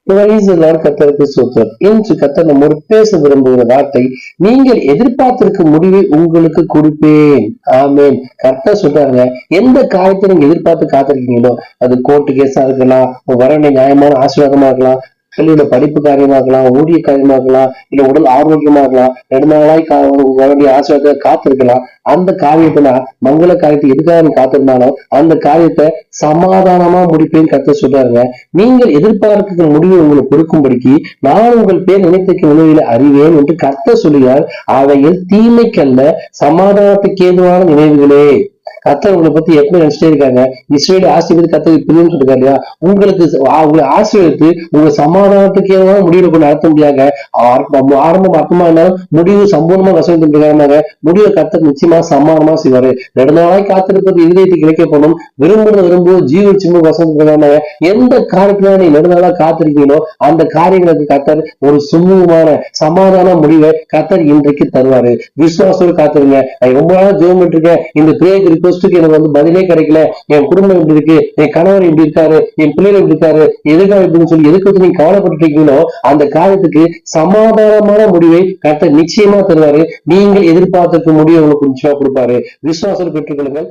கர்த்தருக்கு சூத்திரம். இன்று கர்த்தர் நம்மோடு பேச விரும்புகிற வார்த்தை, நீங்கள் எதிர்பார்த்திருக்கும் முடிவை உங்களுக்கு கொடுப்பேன். ஆமேன். கர்த்தர் சொல்றாங்க, எந்த காரியத்தை நீங்க எதிர்பார்த்து காத்திருக்கீங்களோ, அது கோர்ட்டு கேஸா இருக்கலாம், வர வேண்டிய நியாயமான ஆசீர்வாதமா இருக்கலாம், பிள்ளையோட படிப்பு காரியமா இருக்கலாம், ஊதிய காரியமா இருக்கலாம், இல்ல உடல் ஆரோக்கியமா இருக்கலாம், நெடுநாளாய் வேண்டிய ஆசீர்வாதத்தை காத்திருக்கலாம். அந்த காரியத்துல மங்கள காரியத்தை எதுக்காக நீ காத்திருந்தாலும் அந்த காரியத்தை சமாதானமா முடிப்பேன்னு கர்த்தர் சொல்றாங்க. நீங்கள் எதிர்பார்க்கிற முடிவை உங்களுக்கு கொடுக்கும்படிக்கு நான் உங்கள் பேர் நினைத்திருக்கும் நினைவுகளை அறிவேன் என்று கர்த்தர் சொல்லுகிறார். அவைகள் தீமைக்கல்ல, சமாதானத்துக்கு ஏதுவான நினைவுகளே. கர்த்தர் உங்களை பத்தி எப்படி நினைச்சிட்டே இருக்காங்க, இஸ்ரேல் ஆசீர்வாதி கர்த்தருக்கு பிரியும் சொல்லிருக்காரு இல்லையா? உங்களுக்கு உங்களை ஆசீர்வதித்து உங்க சமாதானத்துக்கு ஏதாவது முடிவு கொண்டு நடத்த முடியாத ஆரம்பம் அர்த்தமா இருந்தாலும் முடிவு சம்பூர்ணமா வசதிக்காக முடிவை கர்த்தர் நிச்சயமா சமாதானமா செய்வாரு. நெடுநாளாய் காத்திருப்பது இதயத்தை கிடைக்கப்படும், விரும்பும் ஜீவ வசதிக்காக எந்த காரியத்துல நீ நெடுநாளா காத்திருக்கீங்களோ அந்த காரியங்களுக்கு கர்த்தர் ஒரு சுமூகமான சமாதான முடிவை கர்த்தர் இன்றைக்கு தருவாரு. விசுவாசம் காத்துருங்க. ரொம்ப நாளா ஜெபம் பண்ணிருக்கேன், இந்த பிரேயர் ரிக்வெஸ்டுக்கு எனக்கு பதிலே கிடைக்கல, என் குடும்பம் எப்படி இருக்கு, என் கணவர் எப்படி இருக்காரு, என் பிள்ளைகள் எப்படி இருக்காரு, எதுக்காக எப்படின்னு சொல்லி எதுக்கு நீங்க கவலைப்பட்டு இருக்கீங்களோ அந்த காரியத்துக்கு சமாதானமான முடிவை கர்த்தர் நிச்சயமா தருவாரு. நீங்கள் எதிர்பார்த்திருக்க முடிவை உங்களுக்கு நிச்சயமா கொடுப்பாரு. விசுவாசம் பெற்றுக் கொள்ளுங்கள்.